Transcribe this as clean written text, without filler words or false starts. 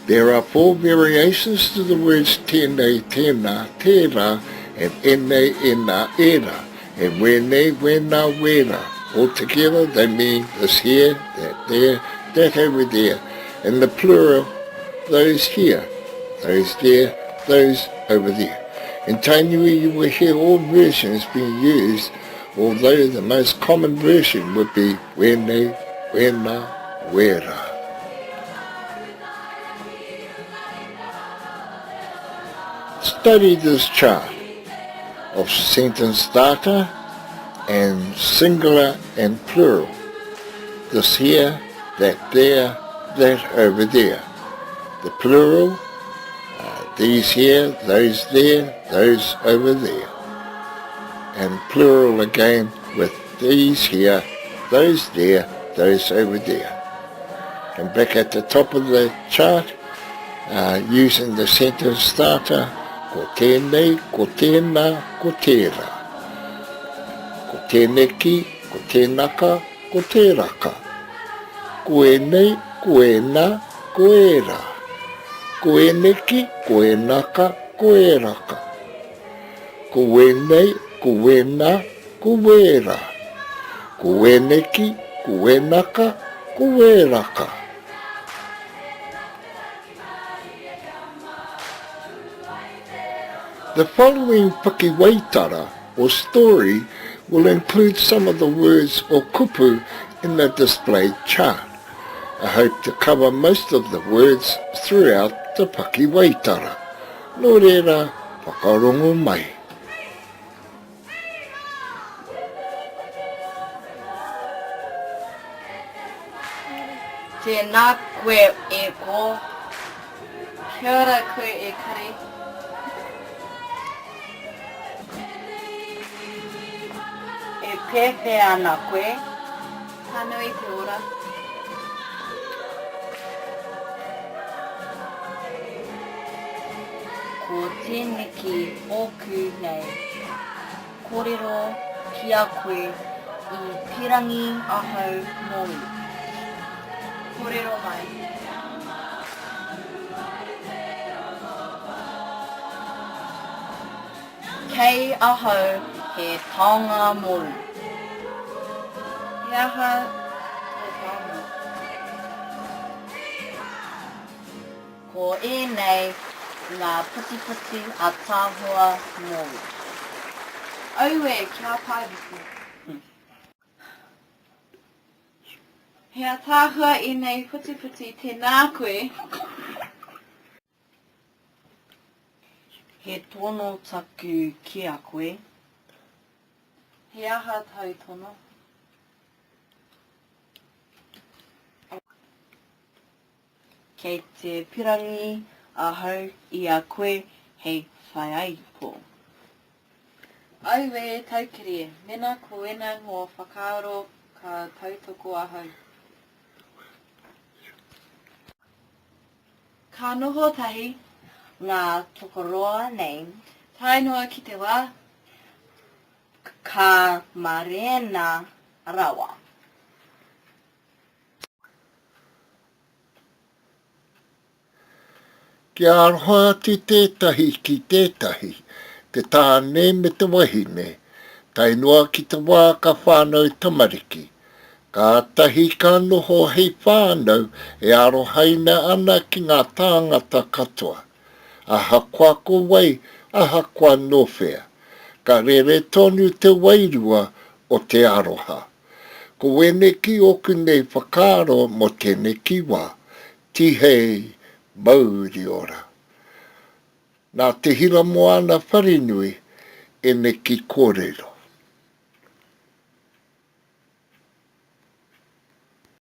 There are 4 variations to the words tēnei, tēnā, tērā, and ene, ena, era, and wene, wena, wera. Altogether, they mean this here, that there, that over there. In the plural, those here, those there, those over there. In Tainui, you will hear all versions being used, although the most common version would be wene, wena, wera. Study this chart of sentence starter and singular and plural. This here, that there, that over there. The plural, these here, those there, those over there. And plural again with these here, those there, those over there. And back at the top of the chart, using the sentence starter, ko tēnei, ko tēnā, ko tērā. Ko tēneki, ko tēnaka, ko tēraka. Ko enei, ko ena, ko era. Ko eneki, ko enaka, ko eraka. Ko enei, ko ena, ko wera. Ko eneki, ko enaka, ko eraka. The following pakiwaitara, or story, will include some of the words or kupu in the displayed chart. I hope to cover most of the words throughout the pakiwaitara. Nō reira, whakarongo mai. Tēnā koe e ko, kia ora koe e kare. E pepe ana koe, tānui te ora. Ko tēneki oku nei, kōrero ki a koe I pirangi ahau moi. Kōrero mai. Kei ahau he taonga moru. He aha te taonga. Ko ēnei ngā puti a tāhua moru. Aue kia pāriku. Hea tāhua ēnei puti tēnā koe. He tono taku ki a koe. He aha tau tono. Kei te pirangi ahau I a koe hei whaiaipo. Aue taukiri, mena ko ena ngō whakaaro ka tautoko ahau. Ka noho tahi, ngā tokoroa nei, tainoa ki te wā, ka marena rawa. Kia aroha atu tētahi ki tētahi, te tāne me te wahine, tainoa ki te wā ka whānau tamariki. Ka tahi ka noho hei whānau e arohaina ana ki ngā tāngata katoa. Aha kwa ko wai, aha kwa nowhea. Ka rere tonu te wairua o te aroha. Ko weneki oku nei whakaaro mo tēneki wā. Tihei mauri ora. Nā te hira moana wharenui e neki kōrero.